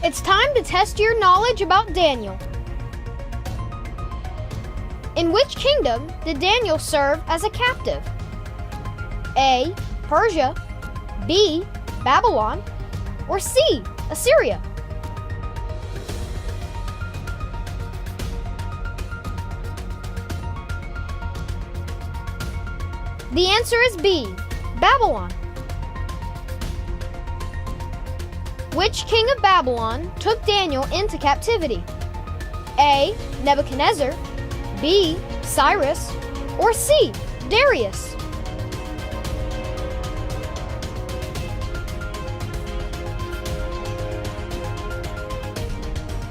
It's time to test your knowledge about Daniel. In which kingdom did Daniel serve as a captive? A. Persia, B. Babylon, or C. Assyria? The answer is B. Babylon. Which king of Babylon took Daniel into captivity? A. Nebuchadnezzar, B. Cyrus, or C. Darius?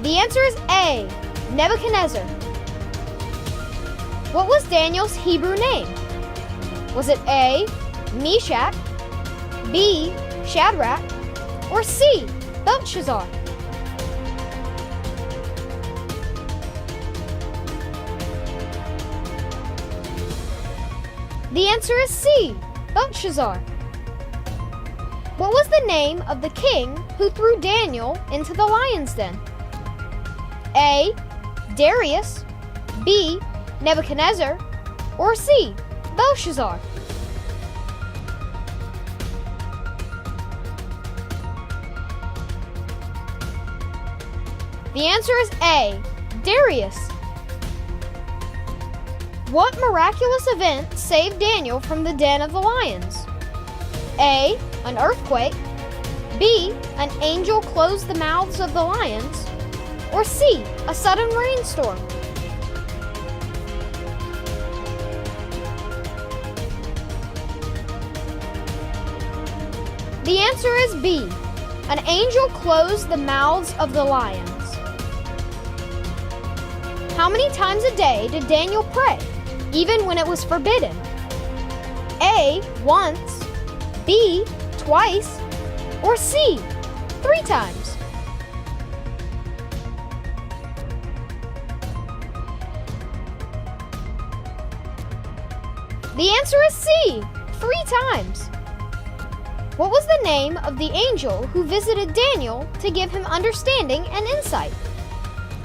The answer is A. Nebuchadnezzar. What was Daniel's Hebrew name? Was it A. Meshach, B. Shadrach, or C. Belshazzar? The answer is C. Belshazzar. What was the name of the king who threw Daniel into the lion's den? A. Darius, B. Nebuchadnezzar, or C. Belshazzar? The answer is A. Darius. What miraculous event saved Daniel from the den of the lions? A. An earthquake, B. An angel closed the mouths of the lions, or C. A sudden rainstorm? The answer is B. An angel closed the mouths of the lions. How many times a day did Daniel pray, even when it was forbidden? A. Once, B. Twice, or C. 3 times? The answer is C. 3 times. What was the name of the angel who visited Daniel to give him understanding and insight?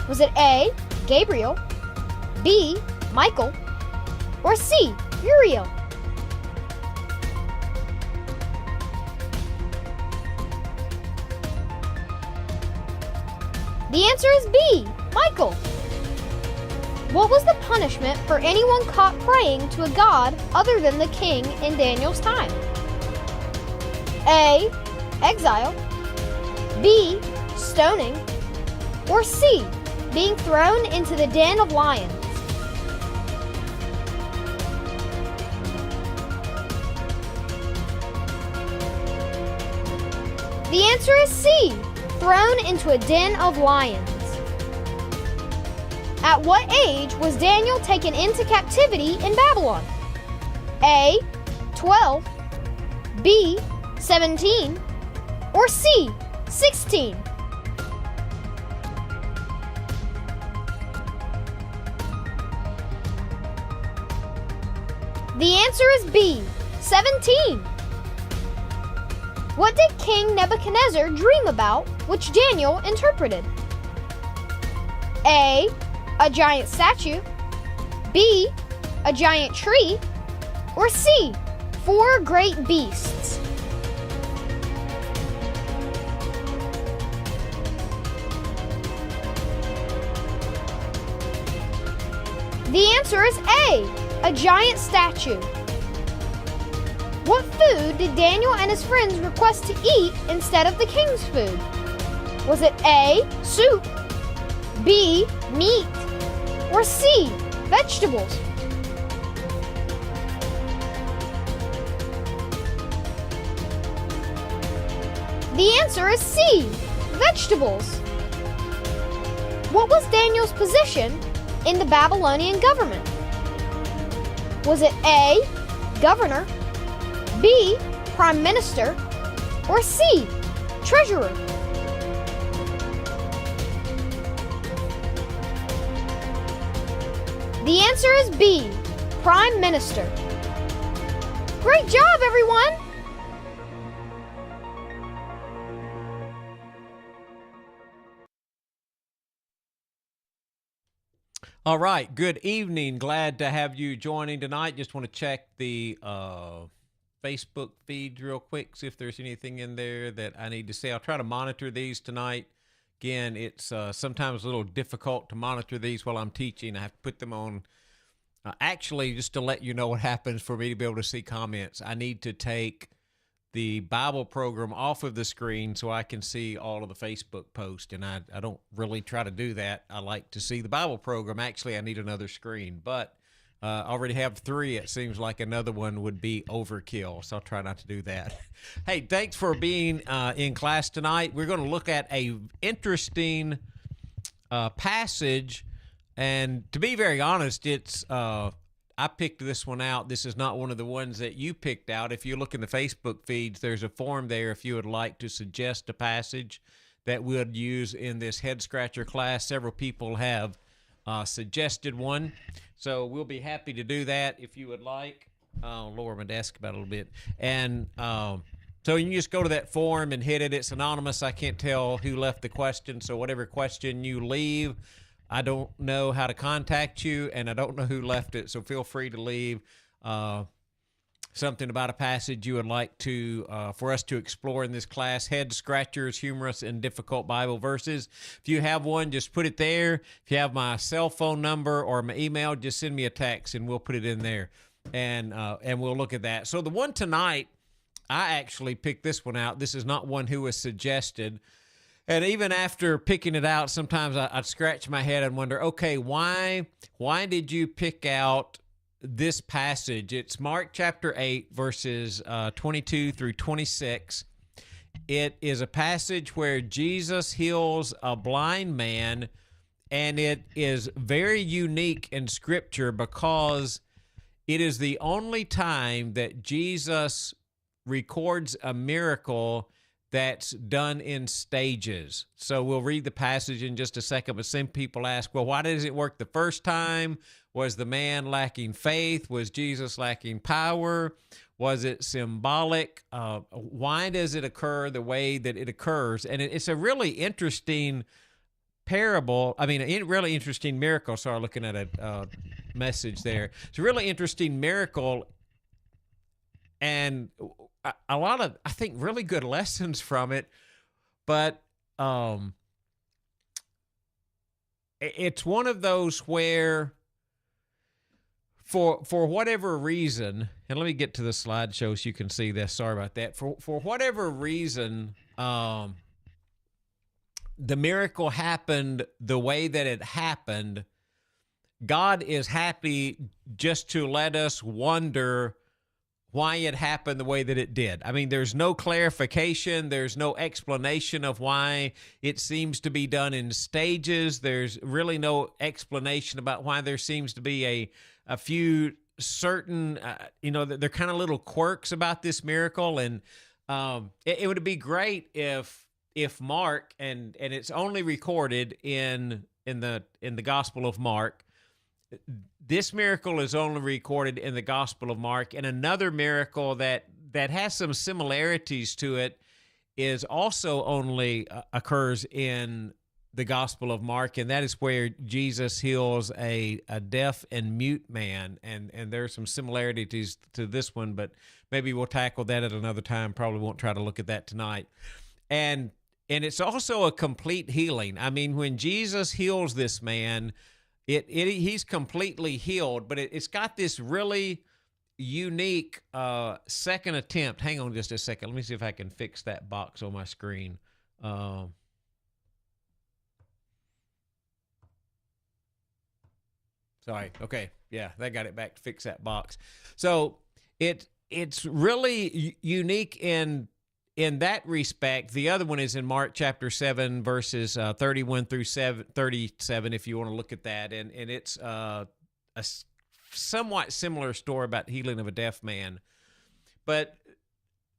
Was it A. Gabriel, B. Michael, or C. Uriel? The answer is B. Michael. What was the punishment for anyone caught praying to a god other than the king in Daniel's time? A. Exile, B. Stoning, or C. Being thrown into the den of lions? The answer is C. Thrown into a den of lions. At what age was Daniel taken into captivity in Babylon? A. 12, B. 17, or C. 16? The answer is B. 17. What did King Nebuchadnezzar dream about, which Daniel interpreted? A. A giant statue, B. A giant tree, or C. 4 great beasts? The answer is A giant statue. What food did Daniel and his friends request to eat instead of the king's food? Was it A. Soup, B. Meat, or C. Vegetables? The answer is C. Vegetables. What was Daniel's position in the Babylonian government? Was it A. Governor, B. Prime Minister, or C. Treasurer? The answer is B. Prime Minister. Great job, everyone! All right. Good evening. Glad to have you joining tonight. Just want to check the Facebook feed real quick, see if there's anything in there that I need to say. I'll try to monitor these tonight. Again, it's sometimes a little difficult to monitor these while I'm teaching. I have to put them on. Actually, just to let you know what happens for me to be able to see comments, I need to take the Bible program off of the screen so I can see all of the Facebook posts. And I don't really try to do that. I like to see the Bible program. Actually, I need another screen, but I already have 3. It seems like another one would be overkill, so I'll try not to do that. Hey, thanks for being in class tonight. We're going to look at a interesting passage, and to be very honest, it's I picked this one out. This is not one of the ones that you picked out. If you look in the Facebook feeds, there's a form there if you would like to suggest a passage that we would use in this head scratcher class. Several people have suggested one, so we'll be happy to do that if you would like. I'll lower my desk about a little bit. And so you can just go to that form and hit it. It's anonymous. I can't tell who left the question, so whatever question you leave, I don't know how to contact you, and I don't know who left it, so feel free to leave something about a passage you would like to for us to explore in this class. Head scratchers, humorous and difficult Bible verses. If you have one, just put it there. If you have my cell phone number or my email, just send me a text, and we'll put it in there, and we'll look at that. So the one tonight, I actually picked this one out. This is not one who was suggested. And even after picking it out, sometimes I'd scratch my head and wonder, okay, why did you pick out this passage? It's Mark chapter 8, verses 22 through 26. It is a passage where Jesus heals a blind man, and it is very unique in Scripture because it is the only time that Jesus records a miracle that's done in stages. So we'll read the passage in just a second, but some people ask, well, why does it work the first time? Was the man lacking faith? Was Jesus lacking power? Was it symbolic? Why does it occur the way that it occurs? And it's a really interesting parable. I mean, a really interesting miracle. Sorry, looking at a message there. It's a really interesting miracle, and a lot of, I think, really good lessons from it, but it's one of those where for whatever reason, and let me get to the slideshow so you can see this. Sorry about that. For whatever reason, the miracle happened the way that it happened. God is happy just to let us wonder why it happened the way that it did. I mean, there's no clarification. There's no explanation of why it seems to be done in stages. There's really no explanation about why there seems to be a few certain, they're kind of little quirks about this miracle. And it would be great if Mark, and it's only recorded in the Gospel of Mark. This miracle is only recorded in the Gospel of Mark, and another miracle that has some similarities to it is also only occurs in the Gospel of Mark, and that is where Jesus heals a deaf and mute man, and there are some similarities to this one, but maybe we'll tackle that at another time. Probably won't try to look at that tonight. And it's also a complete healing. I mean, when Jesus heals this man, he's completely healed, but it's got this really unique second attempt. Hang on just a second. Let me see if I can fix that box on my screen. Sorry. Okay. Yeah, that got it back to fix that box. So it's really unique in that respect. The other one is in Mark chapter 7, verses 31 through 37, if you want to look at that. And it's a somewhat similar story about healing of a deaf man. But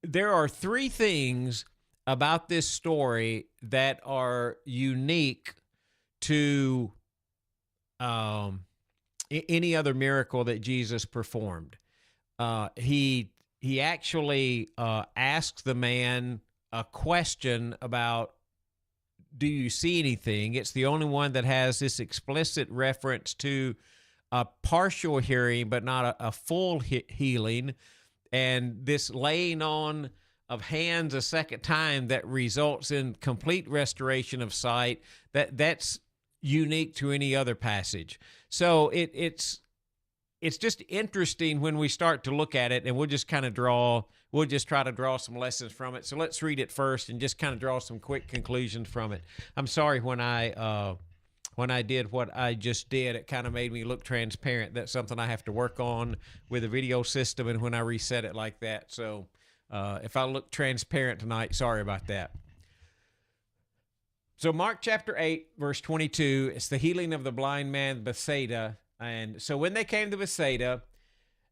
there are 3 things about this story that are unique to any other miracle that Jesus performed. He actually asks the man a question about, do you see anything? It's the only one that has this explicit reference to a partial hearing, but not a full healing. And this laying on of hands a second time that results in complete restoration of sight, that's unique to any other passage. So it's just interesting when we start to look at it, and we'll just try to draw some lessons from it. So let's read it first and just kind of draw some quick conclusions from it. I'm sorry when I did what I just did, it kind of made me look transparent. That's something I have to work on with a video system, and when I reset it like that. So if I look transparent tonight, sorry about that. So Mark chapter 8, verse 22, it's the healing of the blind man, Bethsaida. And so when they came to Bethsaida,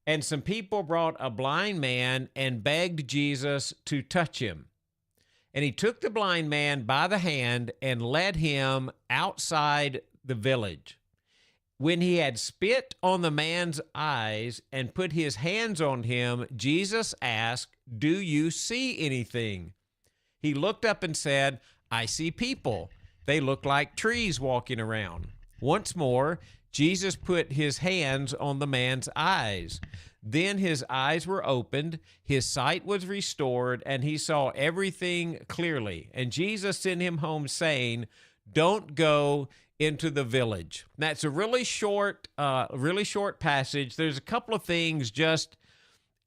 and some people brought a blind man and begged Jesus to touch him. And he took the blind man by the hand and led him outside the village. When he had spit on the man's eyes and put his hands on him, Jesus asked, "Do you see anything?" He looked up and said, "I see people. They look like trees walking around." Once more, Jesus put his hands on the man's eyes. Then his eyes were opened, his sight was restored, and he saw everything clearly. And Jesus sent him home saying, "Don't go into the village." That's a really short passage. There's a couple of things just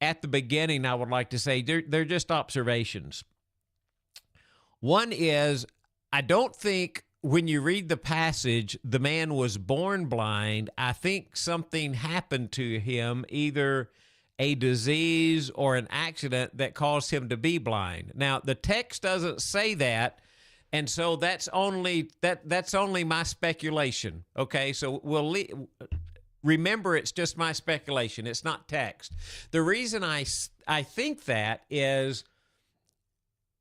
at the beginning I would like to say. They're just observations. One is, I don't think when you read the passage, the man was born blind. I think something happened to him, either a disease or an accident that caused him to be blind. Now, the text doesn't say that, and so that's only my speculation. Okay, so remember, it's just my speculation. It's not text. The reason I think that is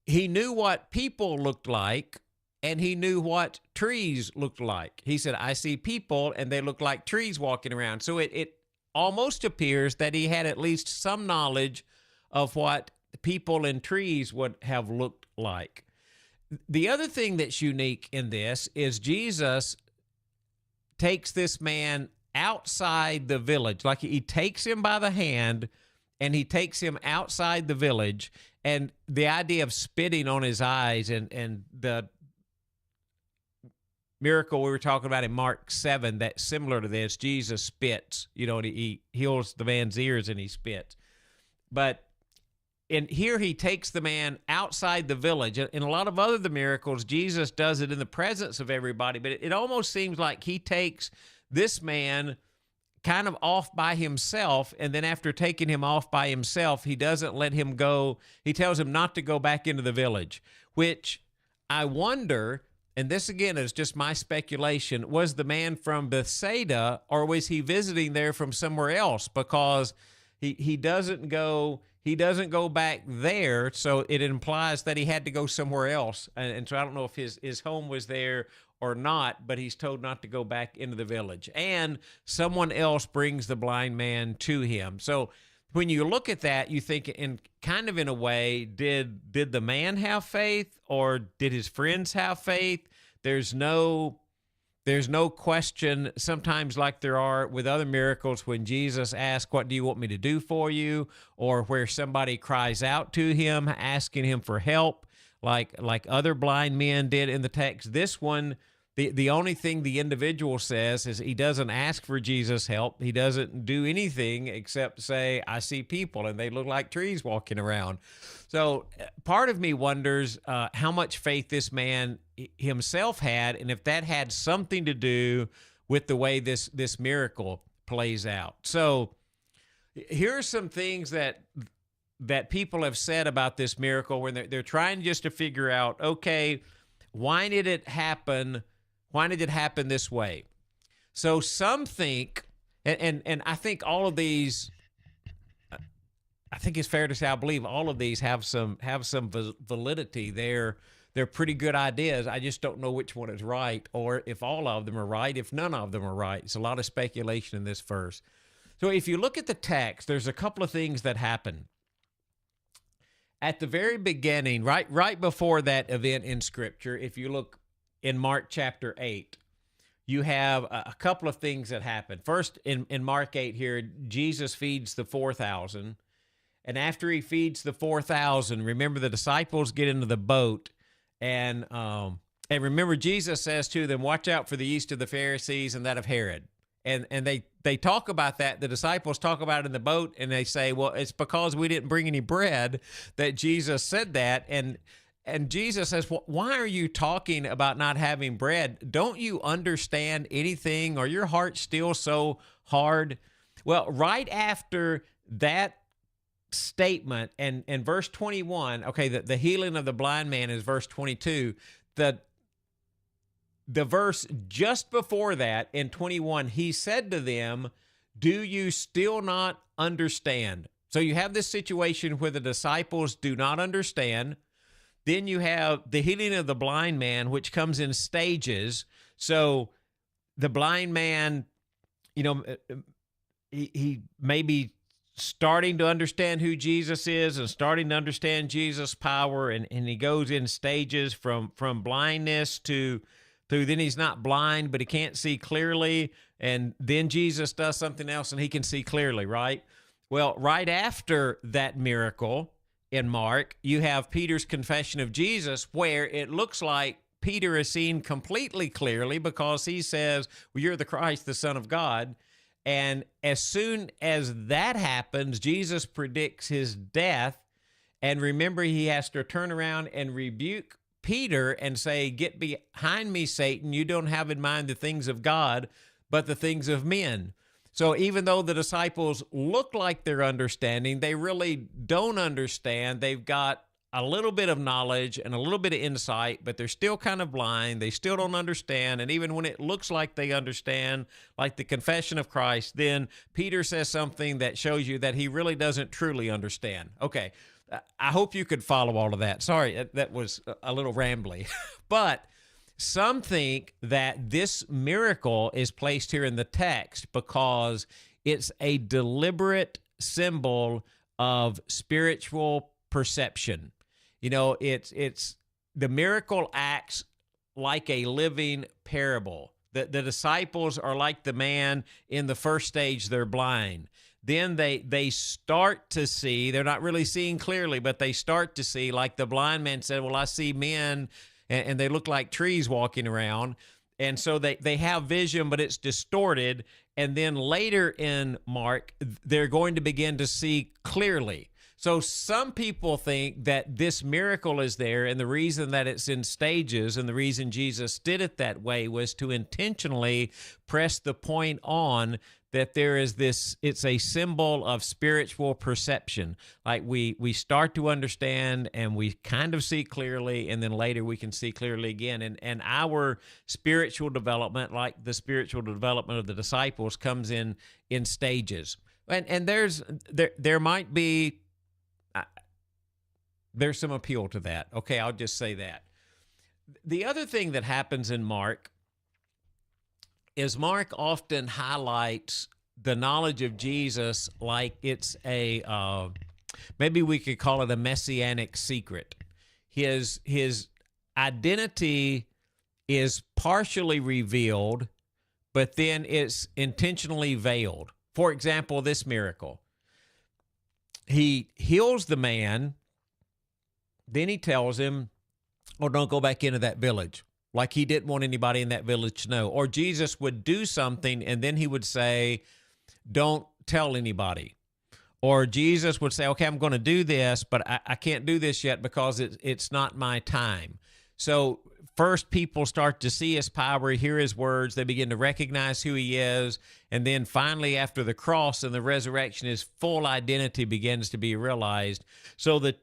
he knew what people looked like, and he knew what trees looked like. He said, "I see people, and they look like trees walking around." So it almost appears that he had at least some knowledge of what people and trees would have looked like. The other thing that's unique in this is Jesus takes this man outside the village. Like, he takes him by the hand, and he takes him outside the village. And the idea of spitting on his eyes and the miracle we were talking about in Mark 7 that's similar to this, Jesus spits, and he heals the man's ears and he spits. But in here, he takes the man outside the village. In a lot of other miracles, Jesus does it in the presence of everybody, but it almost seems like he takes this man kind of off by himself, and then after taking him off by himself, he doesn't let him go. He tells him not to go back into the village, which I wonder, and this again is just my speculation, was the man from Bethsaida, or was he visiting there from somewhere else? Because he doesn't go back there, so it implies that he had to go somewhere else. And so I don't know if his home was there or not, but he's told not to go back into the village. And someone else brings the blind man to him. So when you look at that, you think in a way, did the man have faith, or did his friends have faith? There's no question, sometimes like there are with other miracles, when Jesus asks, "What do you want me to do for you?" or where somebody cries out to him, asking him for help, like other blind men did in the text. This one, the only thing the individual says is he doesn't ask for Jesus' help. He doesn't do anything except say, "I see people, and they look like trees walking around." So part of me wonders how much faith this man himself had, and if that had something to do with the way this miracle plays out. So here are some things that people have said about this miracle when they're trying just to figure out, okay, why did it happen? Why did it happen this way? So some think, and I think all of these, I think it's fair to say, I believe all of these have some validity. They're pretty good ideas. I just don't know which one is right, or if all of them are right, if none of them are right. It's a lot of speculation in this verse. So if you look at the text, there's a couple of things that happen. At the very beginning, right before that event in Scripture, if you look in Mark chapter 8, you have a couple of things that happen. First, in Mark 8 here, Jesus feeds the 4,000. And after he feeds the 4,000, remember the disciples get into the boat. And remember, Jesus says to them, watch out for the yeast of the Pharisees and that of Herod. And they talk about that. The disciples talk about it in the boat, and they say, well, it's because we didn't bring any bread that Jesus said that. And Jesus says, well, why are you talking about not having bread? Don't you understand anything? Or your heart still so hard? Well, right after that statement, and verse 21, okay, the healing of the blind man is verse 22. The verse just before that, in 21, he said to them, do you still not understand? So you have this situation where the disciples do not understand. Then you have the healing of the blind man, which comes in stages. So the blind man, he may be starting to understand who Jesus is and starting to understand Jesus' power. And he goes in stages from blindness to then he's not blind, but he can't see clearly. And then Jesus does something else and he can see clearly, right? Well, right after that miracle, in Mark, you have Peter's confession of Jesus, where it looks like Peter is seen completely clearly because he says, well, you're the Christ, the Son of God. And as soon as that happens, Jesus predicts his death. And remember, he has to turn around and rebuke Peter and say, get behind me, Satan. You don't have in mind the things of God, but the things of men. So even though the disciples look like they're understanding, they really don't understand. They've got a little bit of knowledge and a little bit of insight, but they're still kind of blind. They still don't understand. And even when it looks like they understand, like the confession of Christ, then Peter says something that shows you that he really doesn't truly understand. Okay, I hope you could follow all of that. Sorry, that was a little rambly. But some think that this miracle is placed here in the text because it's a deliberate symbol of spiritual perception. It's the miracle acts like a living parable. The disciples are like the man in the first stage, they're blind. Then they start to see, they're not really seeing clearly, but they start to see, like the blind man said, well, I see men and they look like trees walking around. And so they have vision, but it's distorted. And then later in Mark, they're going to begin to see clearly. So some people think that this miracle is there, and the reason that it's in stages and the reason Jesus did it that way was to intentionally press the point on that there is this, it's a symbol of spiritual perception. Like we start to understand and we kind of see clearly, and then later we can see clearly again. And our spiritual development, like the spiritual development of the disciples, comes in stages. And there might be, there's some appeal to that. Okay, I'll just say that. The other thing that happens in Mark is Mark often highlights the knowledge of Jesus like it's a, maybe we could call it a messianic secret. His identity is partially revealed, but then it's intentionally veiled. For example, this miracle. He heals the man, then he tells him, oh, don't go back into that village. Like he didn't want anybody in that village to know. Or Jesus would do something, and then he would say, don't tell anybody. Or Jesus would say, okay, I'm going to do this, but I can't do this yet because it's not my time. So first people start to see his power, hear his words, they begin to recognize who he is, and then finally after the cross and the resurrection, his full identity begins to be realized. So the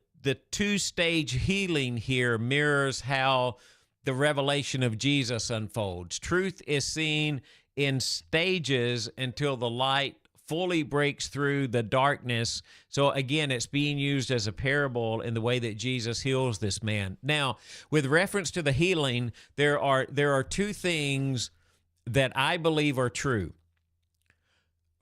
two-stage healing here mirrors how the revelation of Jesus unfolds. Truth is seen in stages until the light fully breaks through the darkness. So again, it's being used as a parable in the way that Jesus heals this man. Now, with reference to the healing, there are two things that I believe are true.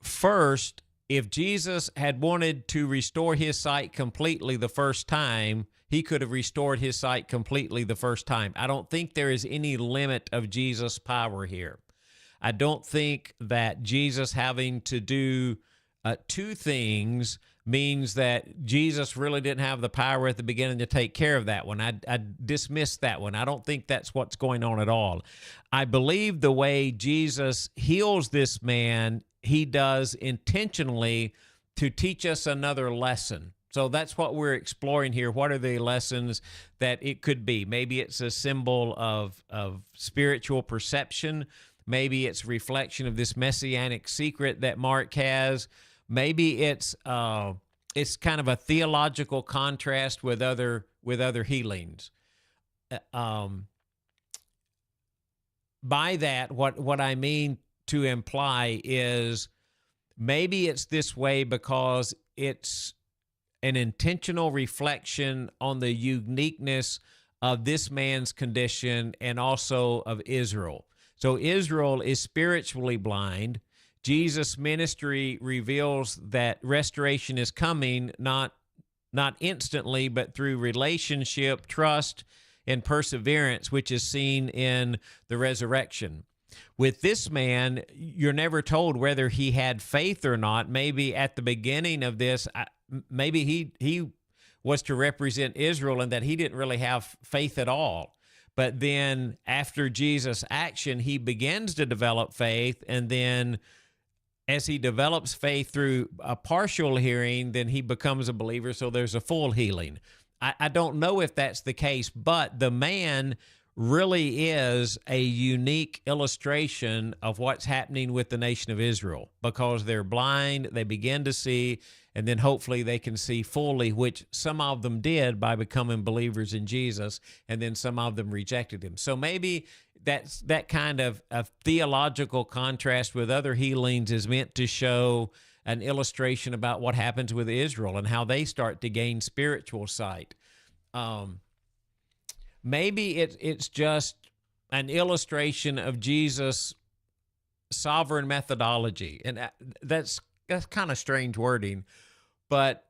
First, if Jesus had wanted to restore his sight completely the first time, he could have restored his sight completely the first time. I don't think there is any limit of Jesus' power here. I don't think that Jesus having to do two things means that Jesus really didn't have the power at the beginning to take care of that one. I dismiss that one. I don't think that's what's going on at all. I believe the way Jesus heals this man, he does intentionally to teach us another lesson. So that's what we're exploring here. What are the lessons that it could be? Maybe it's a symbol of spiritual perception. Maybe it's a reflection of this messianic secret that Mark has. Maybe it's kind of a theological contrast with other healings. By that, what I mean to imply is maybe it's this way because it's an intentional reflection on the uniqueness of this man's condition and also of Israel. So Israel is spiritually blind. Jesus' ministry reveals that restoration is coming, not instantly, but through relationship, trust, and perseverance, which is seen in the resurrection. With this man, you're never told whether he had faith or not. Maybe at the beginning of this, maybe he was to represent Israel and that he didn't really have faith at all. But then after Jesus' action, he begins to develop faith. And then as he develops faith through a partial hearing, then he becomes a believer. So there's a full healing. I don't know if that's the case, but the man really is a unique illustration of what's happening with the nation of Israel, because they're blind, they begin to see, and then hopefully they can see fully, which some of them did by becoming believers in Jesus, and then some of them rejected him. So maybe that kind of theological contrast with other healings is meant to show an illustration about what happens with Israel and how they start to gain spiritual sight. Maybe it's just an illustration of Jesus' sovereign methodology. And that's kind of strange wording, but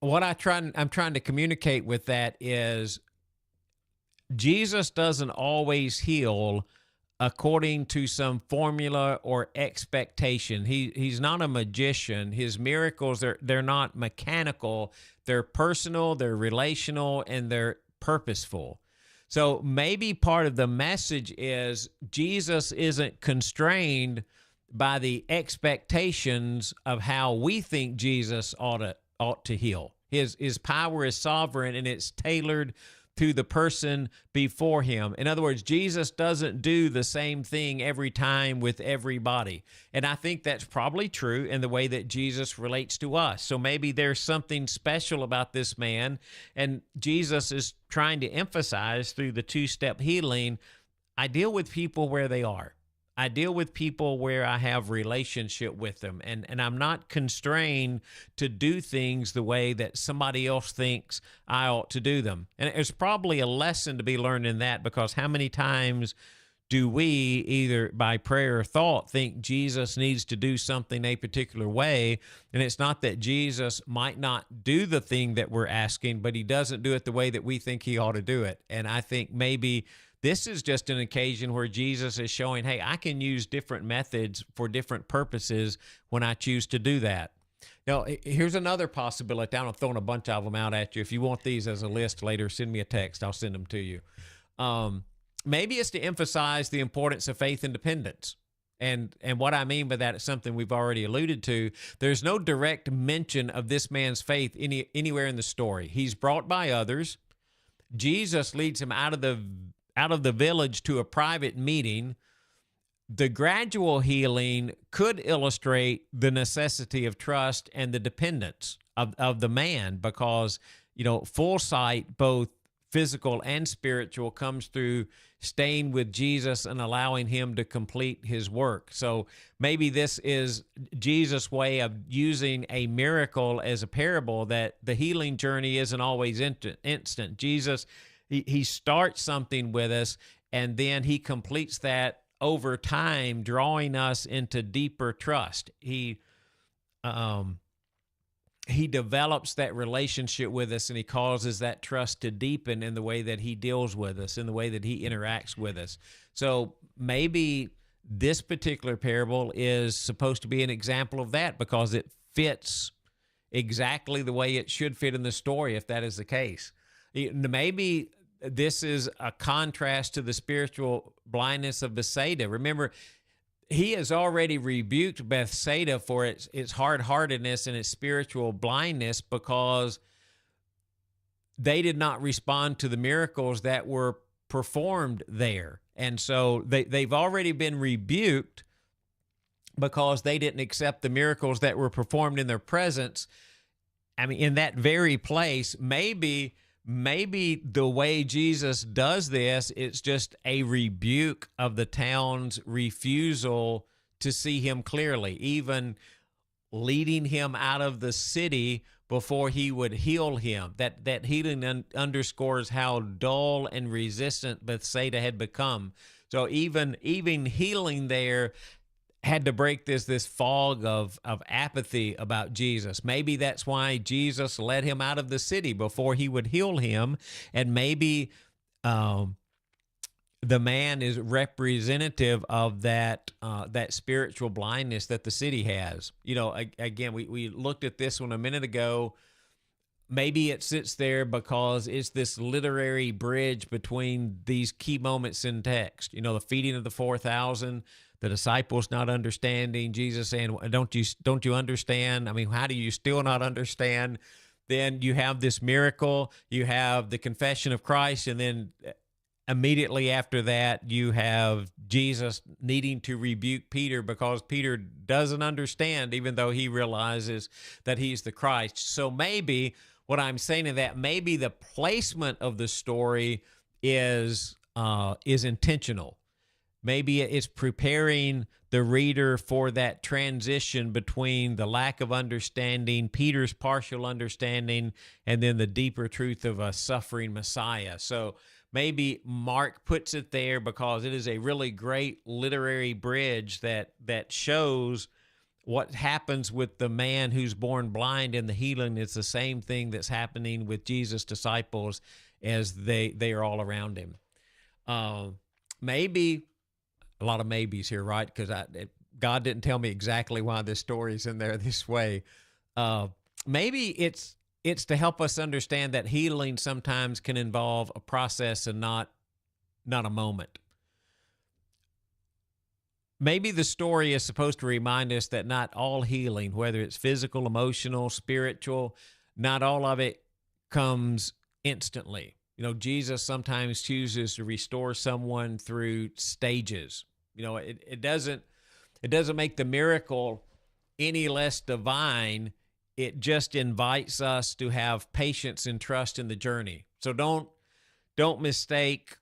what I'm trying to communicate with that is Jesus doesn't always heal according to some formula or expectation. He's not a magician. His miracles, they're not mechanical. They're personal, they're relational, and they're purposeful. So maybe part of the message is Jesus isn't constrained by the expectations of how we think Jesus ought to heal. His power is sovereign, and it's tailored to the person before him. In other words, Jesus doesn't do the same thing every time with everybody. And I think that's probably true in the way that Jesus relates to us. So maybe there's something special about this man, and Jesus is trying to emphasize through the two-step healing, I deal with people where they are. I deal with people where I have relationship with them, and I'm not constrained to do things the way that somebody else thinks I ought to do them. And there's probably a lesson to be learned in that, because how many times do we, either by prayer or thought, think Jesus needs to do something a particular way, and it's not that Jesus might not do the thing that we're asking, but he doesn't do it the way that we think he ought to do it. And I think maybe this is just an occasion where Jesus is showing, hey, I can use different methods for different purposes when I choose to do that. Now, here's another possibility. I'm throwing a bunch of them out at you. If you want these as a list later, send me a text. I'll send them to you. Maybe it's to emphasize the importance of faith independence. And what I mean by that is something we've already alluded to. There's no direct mention of this man's faith anywhere in the story. He's brought by others. Jesus leads him out of the village to a private meeting. The gradual healing could illustrate the necessity of trust and the dependence of the man, because, full sight, both physical and spiritual, comes through staying with Jesus and allowing him to complete his work. So maybe this is Jesus' way of using a miracle as a parable, that the healing journey isn't always instant. Jesus, he starts something with us, and then he completes that over time drawing us into deeper trust. He develops that relationship with us, and he causes that trust to deepen in the way that he deals with us, in the way that he interacts with us. So maybe this particular parable is supposed to be an example of that, because it fits exactly the way it should fit in the story, if that is the case. Maybe this is a contrast to the spiritual blindness of Bethsaida. Remember, he has already rebuked Bethsaida for its hard-heartedness and its spiritual blindness, because they did not respond to the miracles that were performed there. And so they've already been rebuked because they didn't accept the miracles that were performed in their presence. I mean, in that very place. Maybe the way Jesus does this, it's just a rebuke of the town's refusal to see him clearly, even leading him out of the city before he would heal him. That healing underscores how dull and resistant Bethsaida had become. So even healing there had to break this fog of apathy about Jesus. Maybe that's why Jesus led him out of the city before he would heal him. And maybe the man is representative of that spiritual blindness that the city has. Again, we looked at this one a minute ago. Maybe it sits there because it's this literary bridge between these key moments in text. The feeding of the 4,000, the disciples not understanding, Jesus saying, don't you understand? I mean, how do you still not understand? Then you have this miracle, you have the confession of Christ, and then immediately after that, you have Jesus needing to rebuke Peter because Peter doesn't understand, even though he realizes that he's the Christ. So maybe what I'm saying is that maybe the placement of the story is intentional. Maybe it's preparing the reader for that transition between the lack of understanding, Peter's partial understanding, and then the deeper truth of a suffering Messiah. So maybe Mark puts it there because it is a really great literary bridge that shows what happens with the man who's born blind in the healing. It's the same thing that's happening with Jesus' disciples as they are all around him. Maybe a lot of maybes here, right? Because God didn't tell me exactly why this story is in there this way. Maybe it's to help us understand that healing sometimes can involve a process and not a moment. Maybe the story is supposed to remind us that not all healing, whether it's physical, emotional, spiritual, not all of it comes instantly. Jesus sometimes chooses to restore someone through stages. It doesn't make the miracle any less divine. It just invites us to have patience and trust in the journey. So don't mistake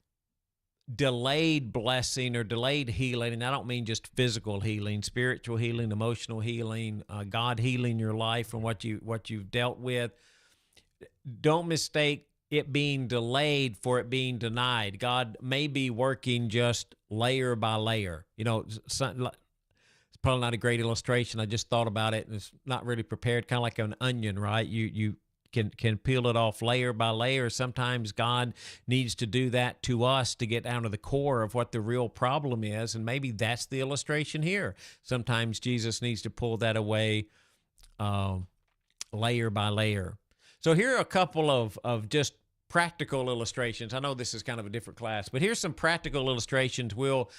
delayed blessing or delayed healing, and I don't mean just physical healing, spiritual healing, emotional healing, God healing your life from what you've dealt with. Don't mistake it being delayed for it being denied. God may be working just layer by layer. It's probably not a great illustration. I just thought about it, and it's not really prepared, kind of like an onion, right? You can peel it off layer by layer. Sometimes God needs to do that to us to get down to the core of what the real problem is, and maybe that's the illustration here. Sometimes Jesus needs to pull that away layer by layer. So here are a couple of just practical illustrations. I know this is kind of a different class, but here's some practical illustrations. We'll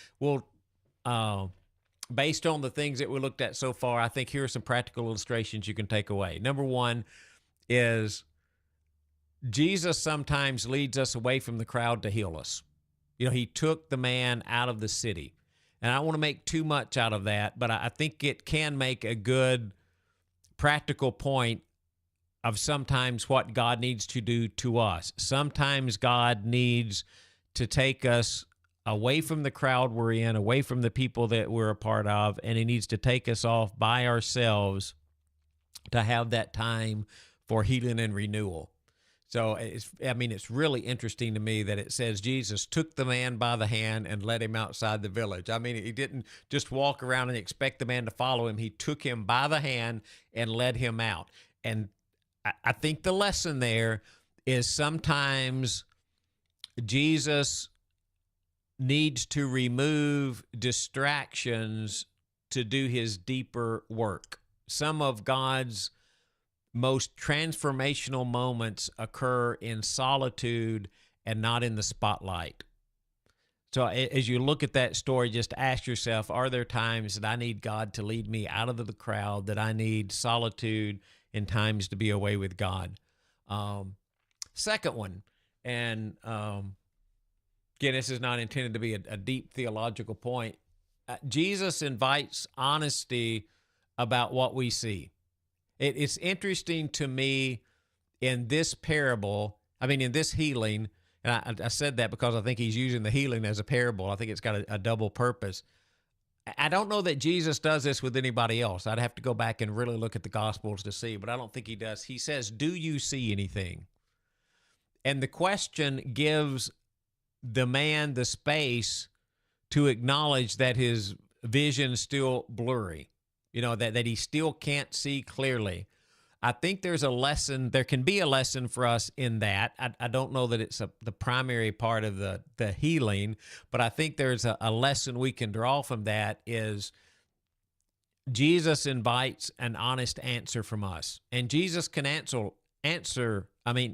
based on the things that we looked at so far, I think here are some practical illustrations you can take away. Number one is Jesus sometimes leads us away from the crowd to heal us. He took the man out of the city. And I don't want to make too much out of that, but I think it can make a good practical point of sometimes what God needs to do to us. Sometimes God needs to take us away from the crowd we're in, away from the people that we're a part of, and he needs to take us off by ourselves to have that time for healing and renewal. So it's really interesting to me that it says Jesus took the man by the hand and led him outside the village. I mean, he didn't just walk around and expect the man to follow him. He took him by the hand and led him out. And I think the lesson there is sometimes Jesus needs to remove distractions to do his deeper work. Some of God's most transformational moments occur in solitude and not in the spotlight. So as you look at that story, just ask yourself, are there times that I need God to lead me out of the crowd, that I need solitude and times to be away with God? Second one, and again, this is not intended to be a deep theological point. Jesus invites honesty about what we see. It's interesting to me in this parable, in this healing, and I said that because I think he's using the healing as a parable. I think it's got a double purpose. I don't know that Jesus does this with anybody else. I'd have to go back and really look at the Gospels to see, but I don't think he does. He says, do you see anything? And the question gives the man the space to acknowledge that his vision's still blurry. That he still can't see clearly. I think there can be a lesson for us in that. I don't know that it's the primary part of the healing, but I think there's a lesson we can draw from that is Jesus invites an honest answer from us. And Jesus can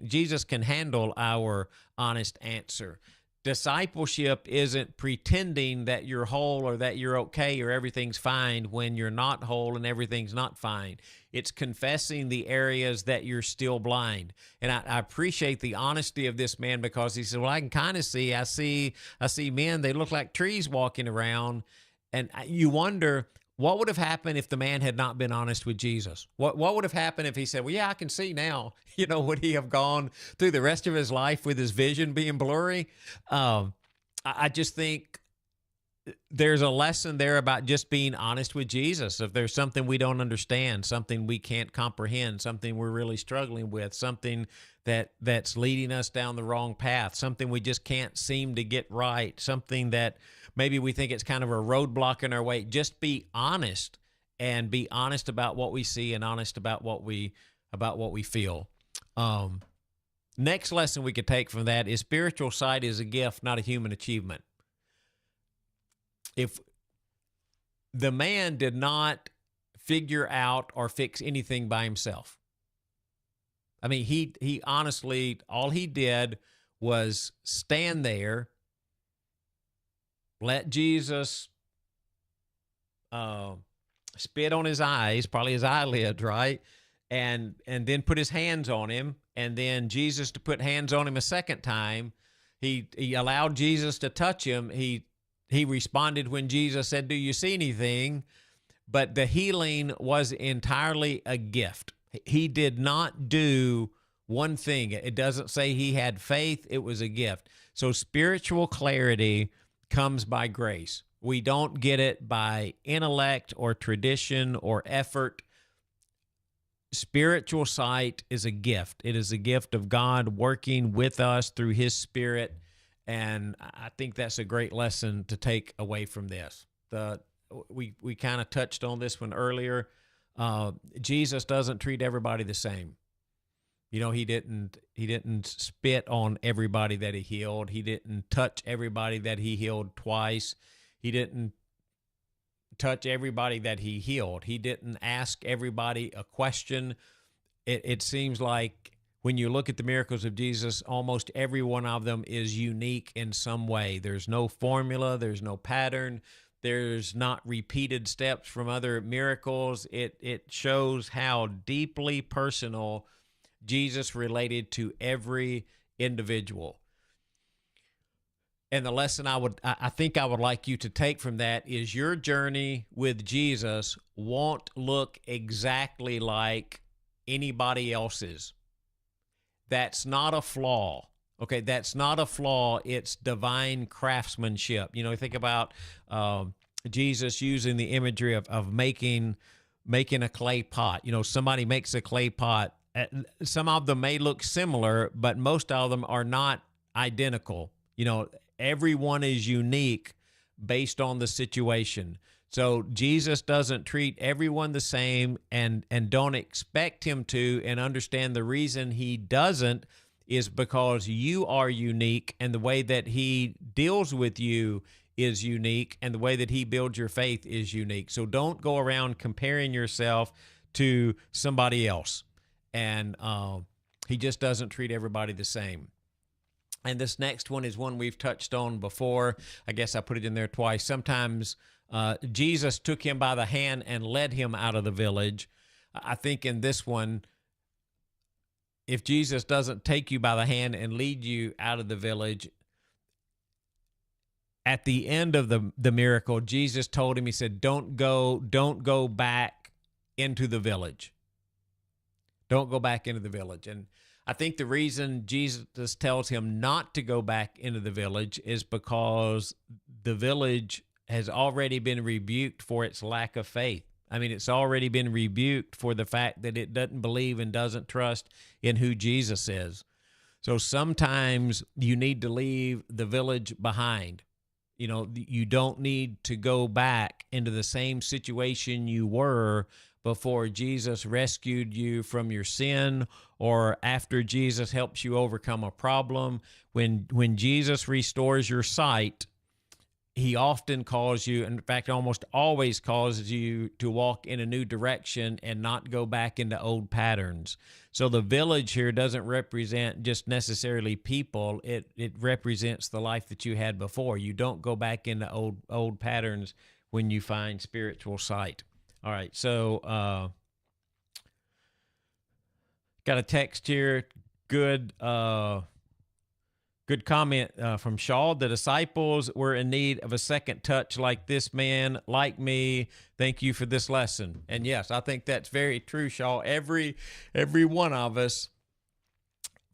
Jesus can handle our honest answer. Discipleship isn't pretending that you're whole or that you're okay or everything's fine when you're not whole and everything's not fine. It's confessing the areas that you're still blind. And I appreciate the honesty of this man because he said, well, I can kind of see. I see men, they look like trees walking around. And you wonder, what would have happened if the man had not been honest with Jesus? What would have happened if he said, well, yeah, I can see now? Would he have gone through the rest of his life with his vision being blurry? I just think there's a lesson there about just being honest with Jesus. If there's something we don't understand, something we can't comprehend, something we're really struggling with, something that's leading us down the wrong path, something we just can't seem to get right, something that maybe we think it's kind of a roadblock in our way, just be honest and be honest about what we see and honest about what we feel. Next lesson we could take from that is spiritual sight is a gift, not a human achievement. If the man did not figure out or fix anything by himself, he honestly, all he did was stand there, let Jesus spit on his eyes, probably his eyelids, right? And then put his hands on him, and then Jesus to put hands on him a second time. He allowed Jesus to touch him. He responded when Jesus said, do you see anything? But the healing was entirely a gift. He did not do one thing. It doesn't say he had faith. It was a gift. So spiritual clarity comes by grace. We don't get it by intellect or tradition or effort. Spiritual sight is a gift. It is a gift of God working with us through his Spirit. And I think that's a great lesson to take away from this. We kind of touched on this one earlier. Jesus doesn't treat everybody the same. He didn't spit on everybody that he healed. He didn't touch everybody that he healed twice. He didn't touch everybody that he healed. He didn't ask everybody a question. It seems like when you look at the miracles of Jesus, almost every one of them is unique in some way. There's no formula. There's no pattern. There's not repeated steps from other miracles. It shows how deeply personal Jesus related to every individual. And the lesson I think I would like you to take from that is your journey with Jesus won't look exactly like anybody else's. That's not a flaw. Okay, that's not a flaw. It's divine craftsmanship. Think about Jesus using the imagery of making a clay pot. Somebody makes a clay pot some of them may look similar, but most of them are not identical. Everyone is unique based on the situation. So Jesus doesn't treat everyone the same, and don't expect him to, and understand the reason he doesn't is because you are unique, and the way that he deals with you is unique, and the way that he builds your faith is unique. So don't go around comparing yourself to somebody else. And he just doesn't treat everybody the same. And this next one is one we've touched on before. I guess I put it in there twice. Sometimes Jesus took him by the hand and led him out of the village. I think in this one, if Jesus doesn't take you by the hand and lead you out of the village, at the end of the miracle, Jesus told him, he said, don't go back into the village. Don't go back into the village. And I think the reason Jesus tells him not to go back into the village is because the village has already been rebuked for its lack of faith. I mean, it's already been rebuked for the fact that it doesn't believe and doesn't trust in who Jesus is. So sometimes you need to leave the village behind. You don't need to go back into the same situation you were before Jesus rescued you from your sin, or after Jesus helps you overcome a problem. When Jesus restores your sight, he often calls you, in fact, almost always causes you to walk in a new direction and not go back into old patterns. So the village here doesn't represent just necessarily people. It represents the life that you had before. You don't go back into old patterns when you find spiritual sight. All right, so got a text here. Good comment from Shaw. The disciples were in need of a second touch like this man, like me. Thank you for this lesson. And yes, I think that's very true, Shaw. Every one of us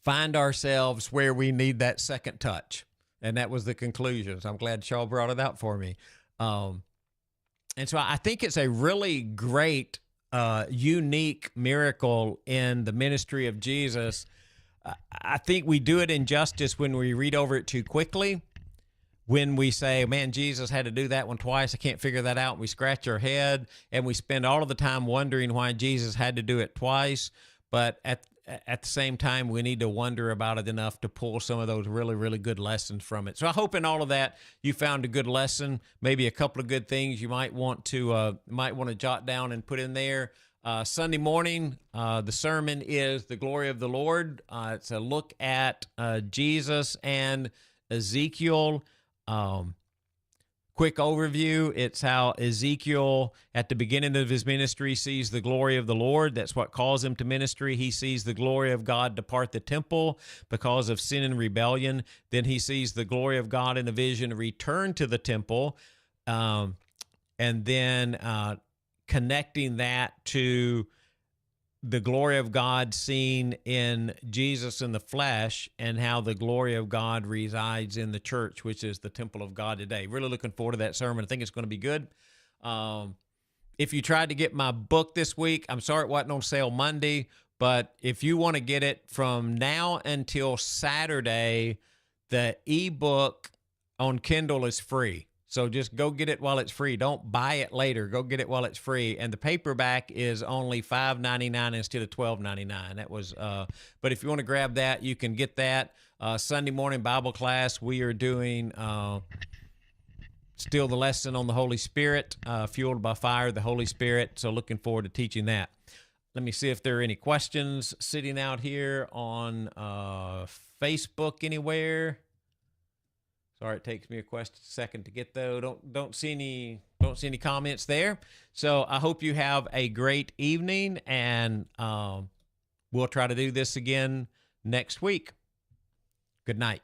find ourselves where we need that second touch. And that was the conclusion. So I'm glad Shaw brought it out for me. And so I think it's a really great, unique miracle in the ministry of Jesus. I think we do it injustice when we read over it too quickly, when we say, man, Jesus had to do that one twice. I can't figure that out. We scratch our head, and we spend all of the time wondering why Jesus had to do it twice. But at the same time, we need to wonder about it enough to pull some of those really, really good lessons from it. So I hope in all of that you found a good lesson, maybe a couple of good things you might want to jot down and put in there. Sunday morning, the sermon is The Glory of the Lord. It's a look at Jesus and Ezekiel. Quick overview, it's how Ezekiel, at the beginning of his ministry, sees the glory of the Lord. That's what calls him to ministry. He sees the glory of God depart the temple because of sin and rebellion. Then he sees the glory of God in a vision return to the temple, and then connecting that to the glory of God seen in Jesus in the flesh, and how the glory of God resides in the church, which is the temple of God today. Really looking forward to that sermon. I think it's going to be good. If you tried to get my book this week, I'm sorry it wasn't on sale Monday, but if you want to get it from now until Saturday, the ebook on Kindle is free. So just go get it while it's free. Don't buy it later. Go get it while it's free. And the paperback is only $5.99 instead of $12.99. That was, but if you want to grab that, you can get that. Sunday morning Bible class, we are doing still the lesson on the Holy Spirit, fueled by fire, the Holy Spirit. So looking forward to teaching that. Let me see if there are any questions sitting out here on Facebook anywhere. Sorry, it takes me a second to get though. Don't see any comments there. So I hope you have a great evening, and we'll try to do this again next week. Good night.